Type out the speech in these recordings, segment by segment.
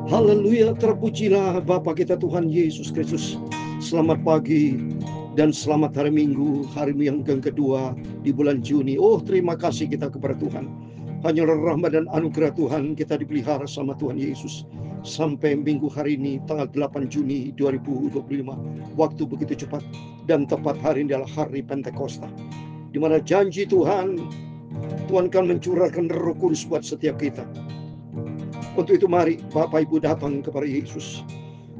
Haleluya, terpujilah Bapa kita Tuhan Yesus Kristus. Selamat pagi dan selamat hari Minggu, hari yang kedua di bulan Juni. Oh, terima kasih kita kepada Tuhan. Hanya rahmat dan anugerah Tuhan kita dipelihara sama Tuhan Yesus. Sampai minggu hari ini, tanggal 8 Juni 2025. Waktu begitu cepat dan tepat hari ini adalah hari Pentakosta. Di mana janji Tuhan kan mencurahkan Roh Kudus buat setiap kita. Untuk itu mari Bapak Ibu datang kepada Yesus.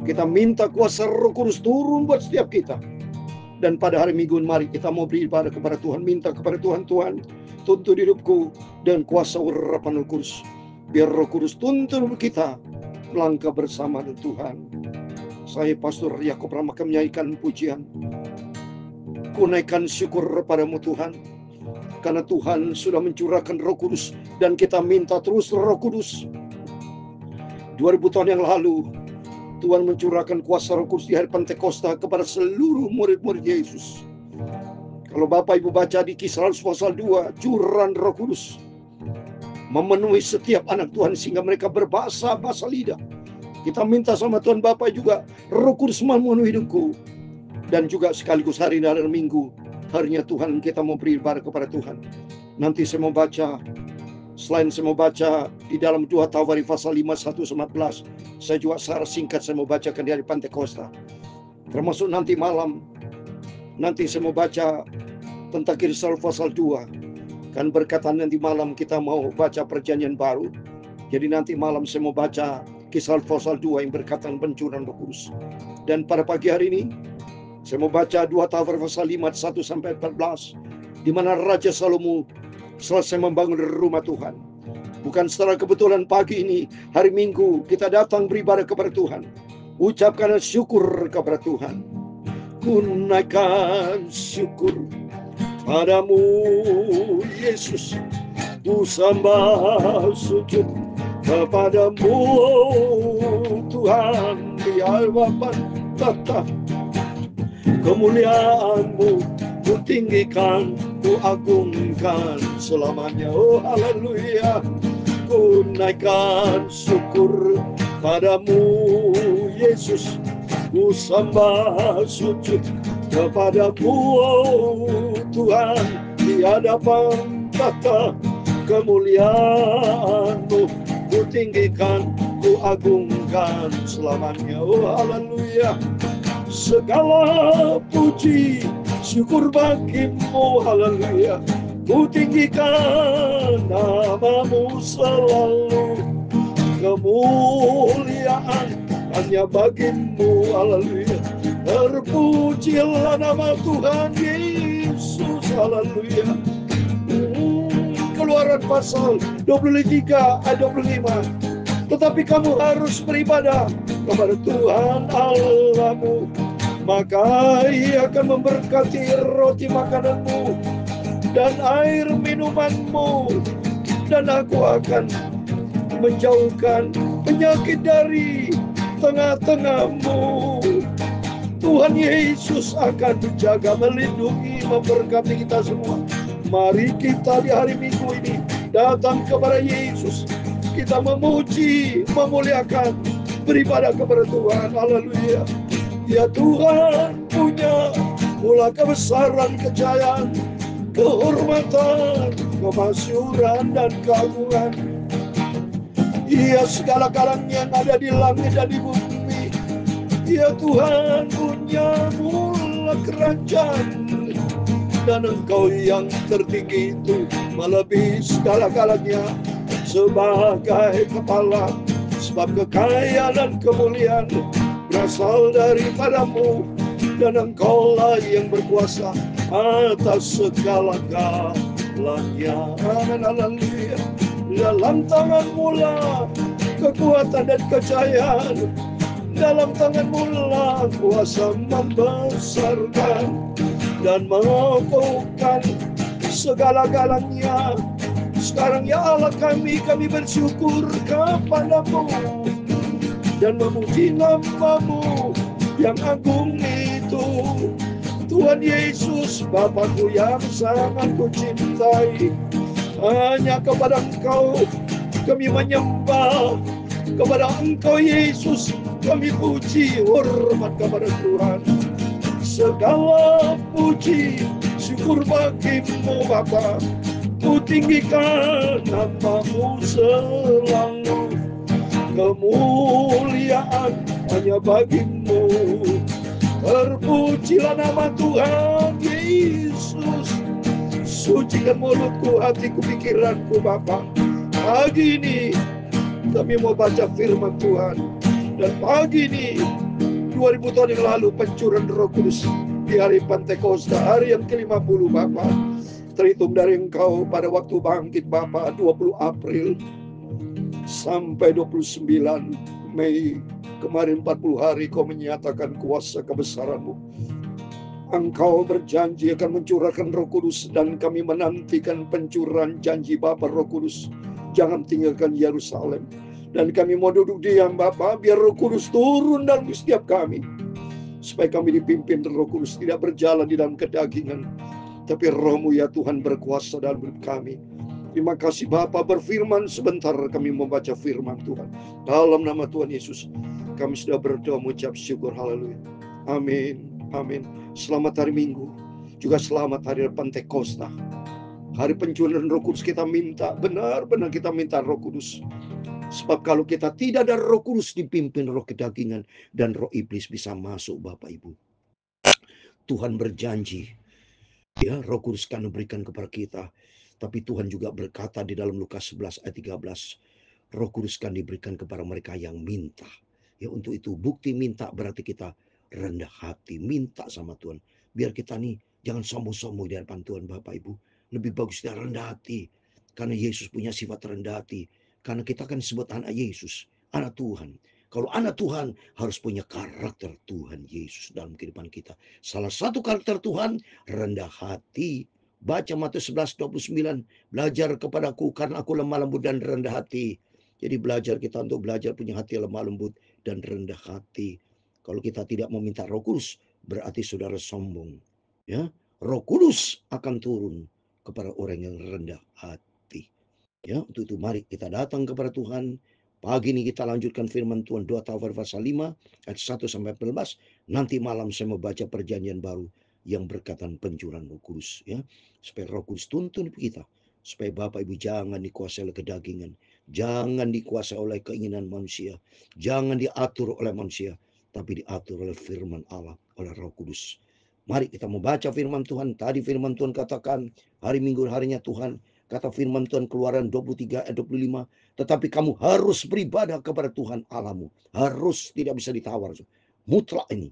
Kita minta kuasa Roh Kudus turun buat setiap kita. Dan pada hari Minggu mari kita mau beribadah kepada Tuhan. Minta kepada Tuhan, Tuhan tuntun hidupku dan kuasa urapan Roh Kudus. Biar Roh Kudus tuntun kita melangkah bersama dengan Tuhan. Saya Pastor Yakob Rama menyanyikan pujian. Ku naikkan syukur padamu Tuhan. Karena Tuhan sudah mencurahkan Roh Kudus. Dan kita minta terus Roh Kudus. 2000 tahun yang lalu, Tuhan mencurahkan kuasa Roh Kudus di hari Pentakosta kepada seluruh murid-murid Yesus. Kalau Bapak Ibu baca di Kisah Rasul pasal 2, curahan Roh Kudus memenuhi setiap anak Tuhan sehingga mereka berbahasa lidah. Kita minta sama Tuhan Bapak juga, Roh Kudus memenuhi hidupku. Dan juga sekaligus hari ini adalah Minggu, harinya Tuhan kita mau beribadah kepada Tuhan. Nanti saya mau baca, selain saya mau baca di dalam 2 Tawari pasal 5:1-14, saya juga secara singkat saya mau bacakan di hari Pentakosta. Termasuk nanti malam, nanti saya mau baca tentang Kisah pasal 2. Kan berkatan nanti malam kita mau baca perjanjian baru. Jadi nanti malam saya mau baca Kisah pasal 2 yang berkatan pencurahan Roh Kudus. Dan pada pagi hari ini, saya mau baca 2 Tawari pasal 5:1-14, di mana Raja Salomo selesai membangun rumah Tuhan. Bukan secara kebetulan pagi ini, hari Minggu, kita datang beribadah kepada Tuhan. Ucapkan syukur kepada Tuhan. Ku naikkan syukur padamu Yesus. Ku sembah sujud kepadamu Tuhan. Di hadapan tata kemuliaan-Mu ku tinggikan, ku agungkan selamanya. Oh haleluya. Ku naikkan syukur padamu Yesus. Ku sembah sujud kepadamu oh Tuhan. Di hadapan tata kemuliaan-Mu ku tinggikan, ku agungkan selamanya. Oh haleluya. Segala puji syukur bagimu, haleluya. Ku tinggikan namamu selalu. Kemuliaan hanya bagimu, haleluya. Terpujilah nama Tuhan Yesus, haleluya. Keluaran pasal 23 ayat 25. Tetapi kamu harus beribadah kepada Tuhan Allahmu, maka Ia akan memberkati roti makananmu dan air minumanmu, dan Aku akan menjauhkan penyakit dari tengah-tengahmu. Tuhan Yesus akan menjaga, melindungi, memberkati kita semua. Mari kita di hari Minggu ini datang kepada Yesus. Kita memuji, memuliakan, beribadah kepada Tuhan. Haleluya. Ya Tuhan punya mula kebesaran, kejayaan, kehormatan, kemasyuran, dan keagungan. Ia segala-galanya yang ada di langit dan di bumi. Ya Tuhan punya mula kerajaan, dan Engkau yang tertinggi itu melebihi segala-galanya sebagai kepala. Sebab kekayaan dan kemuliaan berasal daripadamu, dan Engkaulah yang berkuasa atas segala-galanya. Amin, haleluya. Dalam tangan-Mu lah kekuatan dan kejayaan, dalam tangan-Mu lah kuasa membesarkan dan mengokohkan segala-galanya. Sekarang ya Allah kami bersyukur kepadamu dan memuji nama-Mu yang agung itu. Tuhan Yesus, Bapakku yang sangat kucintai, hanya kepada Engkau kami menyembah, Kepada Engkau Yesus kami puji, hormat kepada Tuhan. Segala puji syukur bagimu Bapa, ku tinggikan namamu selalu. Kemuliaan hanya bagimu. Terpujilah nama Tuhan Yesus. Sucikan mulutku, hatiku, pikiranku Bapa. Pagi ini kami mau baca firman Tuhan. Dan pagi ini 2000 tahun yang lalu pencurahan Roh Kudus di hari Pentakosta, hari yang ke-50 Bapa. Terhitung dari Engkau pada waktu bangkit Bapa 20 April sampai 29 Mei kemarin, 40 hari Kau menyatakan kuasa kebesaran-Mu. Engkau berjanji akan mencurahkan Roh Kudus, dan kami menantikan pencurahan janji Bapa Roh Kudus. Jangan tinggalkan Yerusalem. Dan kami mau duduk diam Bapa, biar Roh Kudus turun dalam setiap kami, supaya kami dipimpin Roh Kudus, tidak berjalan di dalam kedagingan, tapi Roh-Mu ya Tuhan berkuasa dalam hidup kami. Terima kasih Bapa. Berfirman sebentar, kami membaca firman Tuhan. Dalam nama Tuhan Yesus kami sudah berdoa mengucap syukur. Haleluya. Amin. Amin. Selamat hari Minggu, juga selamat hari Pentakosta, hari pencurahan Roh Kudus. Kita minta, benar-benar kita minta Roh Kudus. Sebab kalau kita tidak ada Roh Kudus, dipimpin roh kedagingan dan roh iblis bisa masuk Bapak Ibu. Tuhan berjanji, ya, Roh Kudus akan diberikan kepada kita. Tapi Tuhan juga berkata di dalam Lukas 11 ayat 13, Roh Kudus akan diberikan kepada mereka yang minta. Ya, untuk itu bukti minta berarti kita rendah hati, minta sama Tuhan. Biar kita nih jangan sombong-sombong di hadapan Tuhan Bapak Ibu. Lebih bagus kita rendah hati. Karena Yesus punya sifat rendah hati. Karena kita kan disebut anak Yesus, anak Tuhan. Kalau anak Tuhan harus punya karakter Tuhan Yesus dalam kehidupan kita. Salah satu karakter Tuhan, rendah hati. Baca Matius 11:29, belajar kepadaku karena aku lemah lembut dan rendah hati. Jadi belajar kita untuk belajar punya hati lemah lembut dan rendah hati. Kalau kita tidak meminta Roh Kudus, berarti saudara sombong. Ya, Roh Kudus akan turun kepada orang yang rendah hati. Ya, untuk itu mari kita datang kepada Tuhan. Pagi ini kita lanjutkan firman Tuhan 2 Tawar pasal 5 ayat 1 sampai 14. Nanti malam saya mau baca perjanjian baru yang berkaitan pencurahan Roh Kudus, ya. Supaya Roh Kudus tuntun kita, supaya Bapak Ibu jangan dikuasai oleh kedagingan, jangan dikuasai oleh keinginan manusia, jangan diatur oleh manusia, tapi diatur oleh firman Allah, oleh Roh Kudus. Mari kita membaca firman Tuhan. Tadi firman Tuhan katakan hari Minggu harinya Tuhan. Kata firman Tuhan Keluaran 23 ayat 25, tetapi kamu harus beribadah kepada Tuhan Allahmu. Harus, tidak bisa ditawar. Mutlak ini.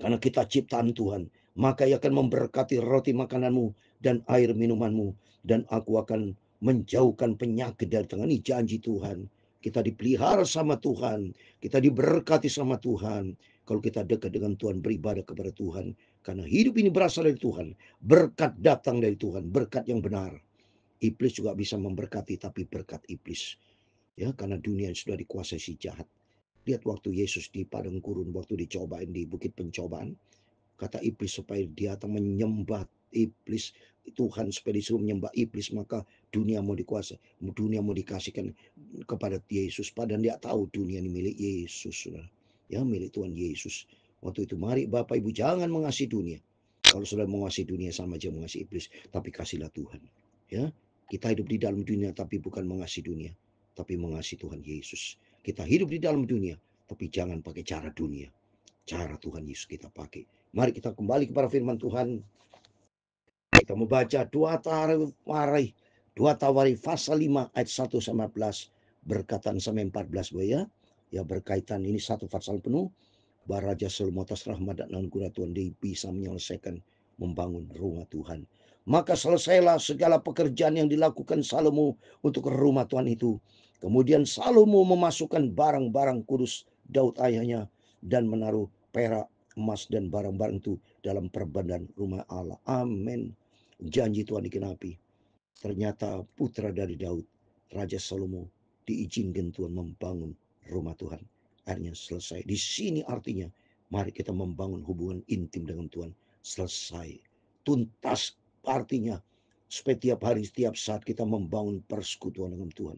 Karena kita ciptaan Tuhan, maka Ia akan memberkati roti makananmu dan air minumanmu, dan aku akan menjauhkan penyakit dari tangan. Ini janji Tuhan. Kita dipelihara sama Tuhan, kita diberkati sama Tuhan. Kalau kita dekat dengan Tuhan, beribadah kepada Tuhan. Karena hidup ini berasal dari Tuhan. Berkat datang dari Tuhan, berkat yang benar. Iblis juga bisa memberkati, tapi berkat iblis. Ya, karena dunia sudah dikuasai si jahat. Lihat waktu Yesus di padang gurun, waktu dicobain di bukit pencobaan, kata iblis supaya dia menyembah iblis, Tuhan supaya disuruh menyembah iblis, maka dunia mau dikuasai, dunia mau dikasihkan kepada Yesus, padahal dia tahu dunia ini milik Yesus, saudara. Ya, milik Tuhan Yesus. Waktu itu mari Bapak Ibu jangan mengasihi dunia. Kalau sudah mengasihi dunia sama aja mengasihi iblis, tapi kasihlah Tuhan. Ya, kita hidup di dalam dunia tapi bukan mengasihi dunia, tapi mengasihi Tuhan Yesus. Kita hidup di dalam dunia, tapi jangan pakai cara dunia. Cara Tuhan Yesus kita pakai. Mari kita kembali kepada firman Tuhan. Kita membaca 2 Tawari pasal 5 ayat 1 sampai 14. Berkatan sampai 14 ya. Ya, berkaitan ini satu pasal penuh. Bahwa Raja Salomo atas rahmat dan anugerah Tuhan dia bisa menyelesaikan membangun rumah Tuhan. Maka selesailah segala pekerjaan yang dilakukan Salomo untuk rumah Tuhan itu. Kemudian Salomo memasukkan barang-barang kudus Daud ayahnya dan menaruh perak, emas dan barang-barang itu dalam perbendaharaan rumah Allah. Amin. Janji Tuhan dikenapi. Ternyata putra dari Daud, Raja Salomo, diizinkan Tuhan membangun rumah Tuhan. Akhirnya selesai. Di sini artinya, mari kita membangun hubungan intim dengan Tuhan. Selesai. Tuntas artinya, supaya tiap hari, setiap saat kita membangun persekutuan dengan Tuhan.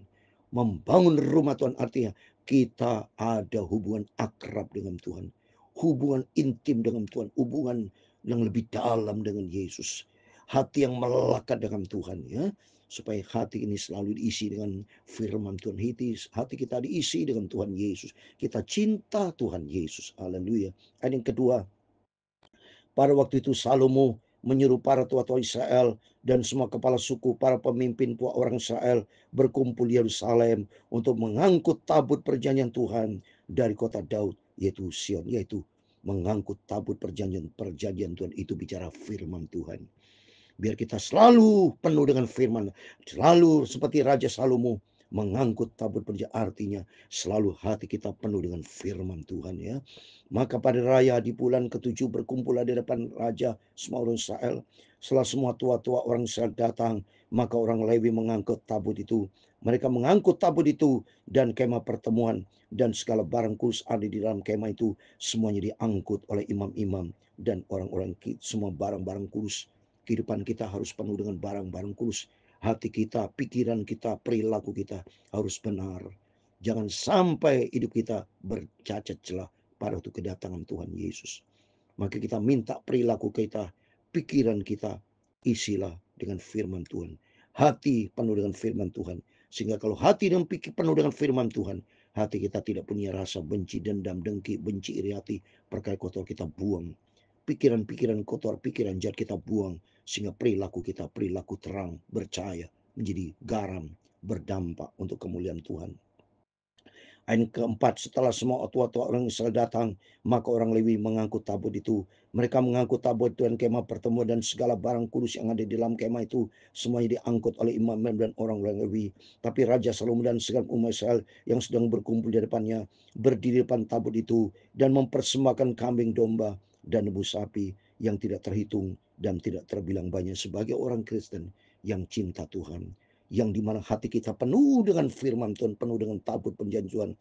Membangun rumah Tuhan artinya kita ada hubungan akrab dengan Tuhan. Hubungan intim dengan Tuhan. Hubungan yang lebih dalam dengan Yesus. Hati yang melekat dengan Tuhan, ya. Supaya hati ini selalu diisi dengan firman Tuhan. Hati kita diisi dengan Tuhan Yesus. Kita cinta Tuhan Yesus. Haleluya. Dan yang kedua, pada waktu itu Salomo menyuruh para tua-tua Israel dan semua kepala suku, para pemimpin orang Israel berkumpul di Yerusalem untuk mengangkut tabut perjanjian Tuhan dari kota Daud, yaitu Sion, yaitu mengangkut tabut perjanjian Tuhan. Itu bicara firman Tuhan. Biar kita selalu penuh dengan firman. Selalu seperti Raja Salomo mengangkut tabut perjanjian, artinya selalu hati kita penuh dengan firman Tuhan, ya. Maka pada raya di bulan ke-7 berkumpullah di depan Raja semua orang Israel. Setelah semua tua-tua orang Israel datang, maka orang Lewi mengangkut tabut itu. Mereka mengangkut tabut itu dan kemah pertemuan dan segala barang kudus ada di dalam kemah itu semuanya diangkut oleh imam-imam dan orang-orang, semua barang-barang kudus. Kehidupan kita harus penuh dengan barang-barang kudus. Hati kita, pikiran kita, perilaku kita harus benar. Jangan sampai hidup kita bercacat celah pada waktu kedatangan Tuhan Yesus. Maka kita minta perilaku kita, pikiran kita, isilah dengan firman Tuhan. Hati penuh dengan firman Tuhan. Sehingga kalau hati dan pikir penuh dengan firman Tuhan, hati kita tidak punya rasa benci, dendam, dengki, benci, iri hati, perkara kotor kita buang. Pikiran-pikiran kotor, pikiran jahat kita buang. Sehingga perilaku kita, perilaku terang, bercahaya, menjadi garam, berdampak untuk kemuliaan Tuhan. Ayat keempat, setelah semua tua-tua orang Israel datang, maka orang Lewi mengangkut tabut itu. Mereka mengangkut tabut Tuhan, kemah pertemuan dan segala barang kudus yang ada di dalam kemah itu, semuanya diangkut oleh imam dan orang-orang Lewi. Tapi Raja Salomo dan segala umat Israel yang sedang berkumpul di depannya, berdiri di depan tabut itu dan mempersembahkan kambing domba dan lembu sapi yang tidak terhitung dan tidak terbilang banyak. Sebagai orang Kristen yang cinta Tuhan, yang dimana hati kita penuh dengan firman Tuhan, penuh dengan tabut perjanjian,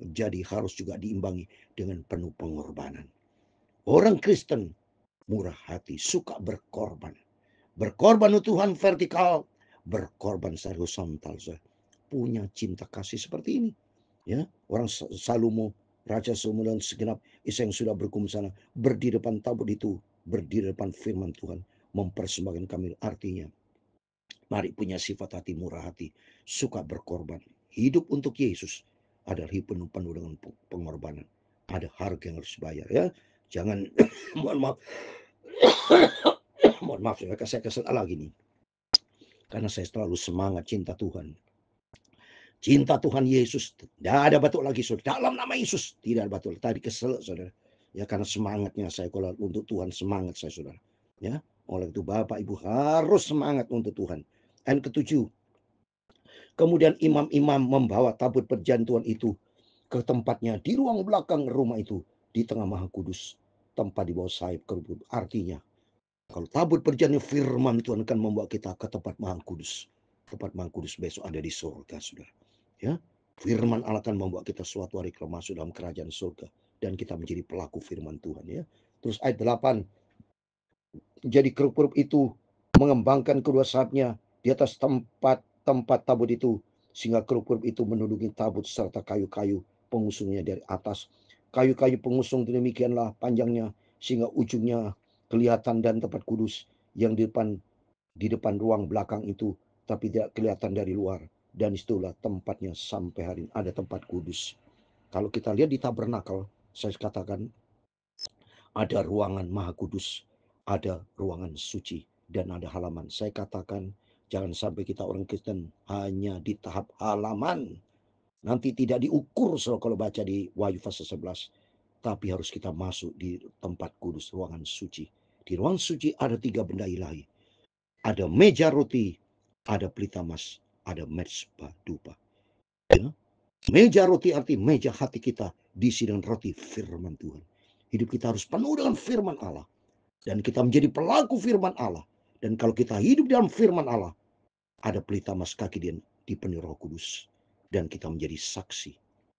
jadi harus juga diimbangi dengan penuh pengorbanan. Orang Kristen murah hati, suka berkorban. Berkorban untuk Tuhan vertikal, berkorban secara horizontal. Punya cinta kasih seperti ini. Ya, orang Salomo, Raja Salomo dan segenap Israel yang sudah berkumpul sana, berdiri depan tabut itu, berdiri depan firman Tuhan, mempersembahkan kami. Artinya, mari punya sifat hati murah hati, suka berkorban. Hidup untuk Yesus adalah hidup penuh dengan pengorbanan. Ada harga yang harus bayar, ya. Jangan mohon maaf. Mohon maaf, saya kesel lagi nih. Karena saya selalu semangat cinta Tuhan. Cinta Tuhan Yesus. Tidak ada batuk lagi, saudara. Dalam nama Yesus tidak ada batuk. Tadi kesel, saudara. Ya, karena semangatnya saya kalau untuk Tuhan, semangat saya, saudara. Ya, oleh itu Bapak Ibu harus semangat untuk Tuhan. Dan ketujuh, kemudian imam-imam membawa tabut perjanjian itu ke tempatnya di ruang belakang rumah itu, di tengah Maha Kudus, tempat di bawah sayap kerubuk. Artinya, kalau tabut perjanjian firman Tuhan akan membawa kita ke tempat Maha Kudus. Tempat Maha Kudus besok ada di surga, saudara. Ya, firman Allah akan membawa kita suatu hari kalau masuk dalam kerajaan surga dan kita menjadi pelaku firman Tuhan, ya. Terus ayat 8, jadi kerub-kerub itu mengembangkan kedua sayapnya di atas tempat tabut itu, sehingga kerub-kerub itu menduduki tabut serta kayu-kayu pengusungnya dari atas. Kayu-kayu pengusung demikianlah panjangnya, sehingga ujungnya kelihatan, dan tempat kudus yang di depan ruang belakang itu, tapi tidak kelihatan dari luar. Dan itulah tempatnya sampai hari ini, ada tempat kudus. Kalau kita lihat di tabernakel, saya katakan ada ruangan Maha Kudus, ada ruangan suci, dan ada halaman. Saya katakan jangan sampai kita orang Kristen hanya di tahap halaman. Nanti tidak diukur kalau baca di Wahyu pasal 11. Tapi harus kita masuk di tempat kudus, ruangan suci. Di ruangan suci ada 3 benda ilahi. Ada meja roti, ada pelita emas, ada mezbah dupa. Ya. Meja roti arti meja hati kita diisi dengan roti firman Tuhan. Hidup kita harus penuh dengan firman Allah. Dan kita menjadi pelaku firman Allah. Dan kalau kita hidup dalam firman Allah, ada pelita emas kaki dia dipenuhi Roh Kudus. Dan kita menjadi saksi.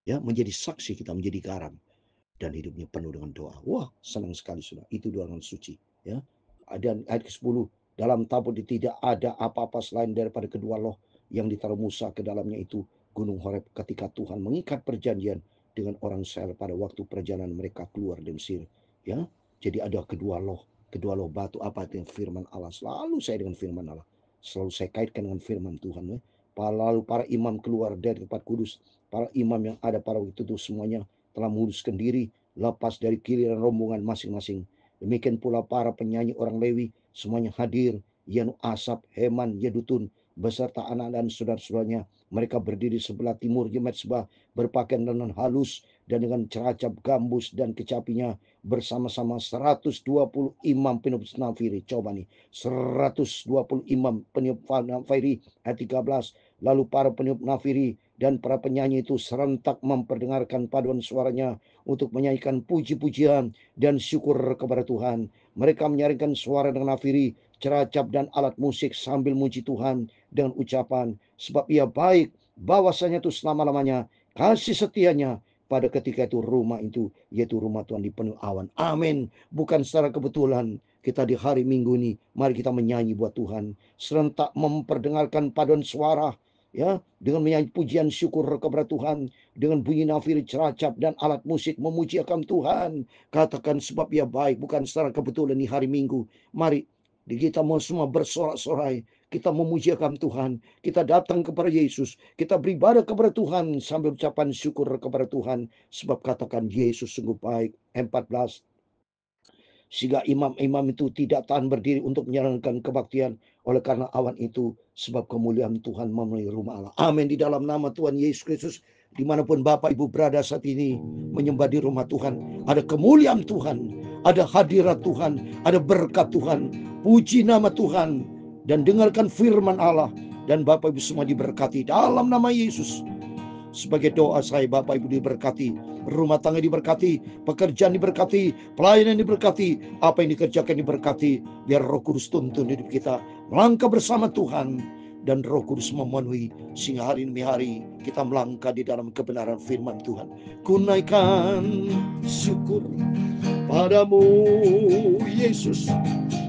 Ya, menjadi saksi, kita menjadi garam. Dan hidupnya penuh dengan doa. Wah, senang sekali, sudah. Itu ruangan suci. Ya. Dan ayat ke-10, dalam tabut tidak ada apa-apa selain daripada kedua loh yang ditaruh Musa ke dalamnya itu, Gunung Horeb ketika Tuhan mengikat perjanjian dengan orang Israel pada waktu perjalanan mereka keluar dari Mesir. Ya, jadi ada kedua loh batu. Apa itu? Firman Allah. Selalu saya dengan firman Allah. Selalu saya kaitkan dengan firman Tuhan. Ya. Lalu para imam keluar dari tempat kudus. Para imam yang ada pada waktu itu semuanya telah menguruskan diri, lepas dari giliran rombongan masing-masing. Demikian pula para penyanyi orang Lewi semuanya hadir. Yanu Asap, Heman, Yedutun beserta anak dan saudara-saudaranya. Mereka berdiri sebelah timur Mezbah, berpakaian dengan halus dan dengan ceracap gambus dan kecapinya, bersama-sama 120 imam peniup nafiri. Coba nih, 120 imam peniup nafiri ayat 13. Lalu para peniup nafiri dan para penyanyi itu serentak memperdengarkan paduan suaranya untuk menyanyikan puji-pujian dan syukur kepada Tuhan. Mereka menyaringkan suara dengan nafiri, ceracap dan alat musik sambil muji Tuhan dengan ucapan, sebab ia baik, bahwasanya itu selama-lamanya kasih setianya pada ketika itu rumah itu, yaitu rumah Tuhan dipenuhi awan. Amin. Bukan secara kebetulan kita di hari Minggu ini, mari kita menyanyi buat Tuhan, serentak memperdengarkan paduan suara, ya, dengan menyanyi pujian syukur kepada Tuhan, dengan bunyi nafiri, ceracap dan alat musik memuji akan Tuhan. Katakan sebab ia baik, bukan secara kebetulan di hari Minggu. Mari kita mau semua bersorak-sorai, kita memuji akan Tuhan, kita datang kepada Yesus, kita beribadah kepada Tuhan sambil ucapan syukur kepada Tuhan, sebab katakan Yesus sungguh baik. 14. Sehingga imam-imam itu tidak tahan berdiri untuk menjalankan kebaktian oleh karena awan itu, sebab kemuliaan Tuhan memenuhi rumah Allah. Amin. Di dalam nama Tuhan Yesus Kristus, dimanapun Bapak Ibu berada saat ini menyembah di rumah Tuhan, ada kemuliaan Tuhan, ada hadirat Tuhan, ada berkat Tuhan. Puji nama Tuhan dan dengarkan firman Allah, dan Bapak Ibu semua diberkati dalam nama Yesus. Sebagai doa saya, Bapak Ibu diberkati, rumah tangga diberkati, pekerjaan diberkati, pelayanan diberkati, apa yang dikerjakan diberkati. Biar Roh Kudus tuntun hidup kita melangkah bersama Tuhan, dan Roh Kudus memenuhi, sehingga hari demi hari kita melangkah di dalam kebenaran firman Tuhan. Kunaikan syukur padamu Yesus,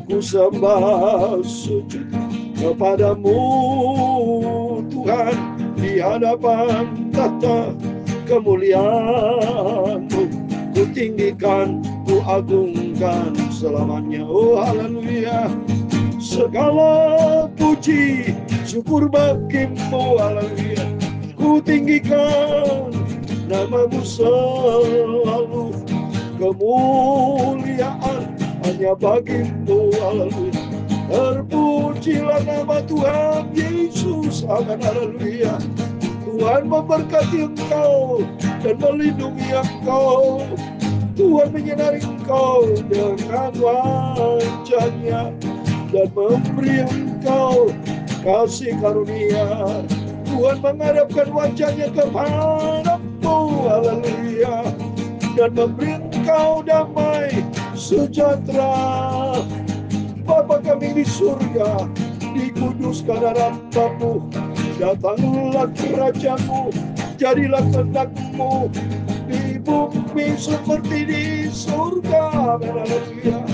ku sembah sujud kepadamu Tuhan, di hadapan tahta kemuliaan-Mu, ku tinggikan, ku agungkan selamanya. Oh haleluya, segala puji syukur bagimu, haleluya. Ku tinggikan nama-Mu selalu, kemuliaan hanya bagimu, haleluya. Terpujilah nama Tuhan Yesus, amin, haleluya. Tuhan memberkati engkau dan melindungi engkau. Tuhan menyinari engkau dengan wajah-Nya dan memberi engkau kasih karunia. Tuhan menghadapkan wajah-Nya kepadamu, haleluya, dan memberi engkau damai sejahtera. Bapa kami di surga, dikuduskan namamu, datanglah kerajaan-Mu, jadilah kehendak-Mu di bumi seperti di surga. Haleluya.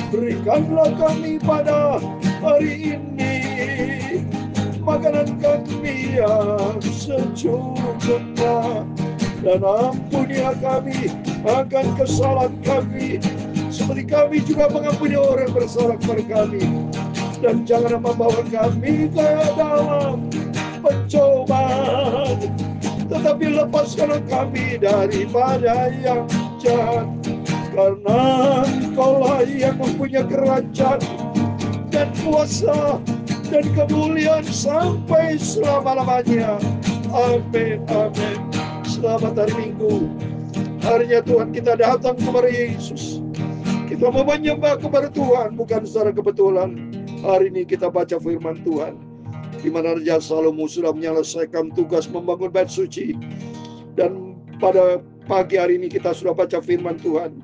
Berikanlah kami pada hari ini makanan kami yang secukupnya, dan ampunilah kami akan kesalahan kami, seperti kami juga mengampuni orang bersalah kepada kami. Dan jangan membawa kami ke dalam pencobaan, tetapi lepaskanlah kami daripada yang jahat. Karena Engkaulah yang mempunyai kerajaan dan kuasa dan kemuliaan sampai selama-lamanya. Amin, amin. Selamat hari Minggu, harinya Tuhan kita datang kepada Yesus. Kita mau menyembah kepada Tuhan bukan secara kebetulan. Hari ini kita baca firman Tuhan, di mana Raja Salomo sudah menyelesaikan tugas membangun bait suci. Dan pada pagi hari ini kita sudah baca firman Tuhan.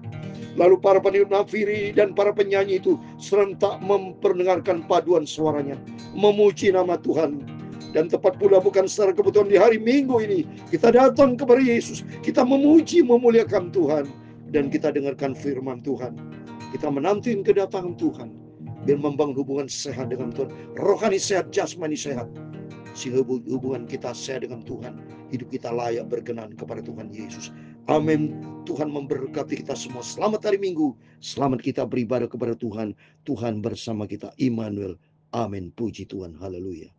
Lalu para peniup nafiri dan para penyanyi itu serentak memperdengarkan paduan suaranya, memuji nama Tuhan. Dan tepat pula bukan secara kebetulan di hari Minggu ini kita datang kepada Yesus, kita memuji memuliakan Tuhan, dan kita dengarkan firman Tuhan. Kita menanti kedatangan Tuhan, biar membangun hubungan sehat dengan Tuhan, rohani sehat, jasmani sehat. sehingga hubungan kita saya dengan Tuhan, hidup kita layak berkenan kepada Tuhan Yesus. Amin. Tuhan memberkati kita semua. Selamat hari Minggu. Selamat kita beribadah kepada Tuhan. Tuhan bersama kita. Immanuel. Amin. Puji Tuhan. Haleluya.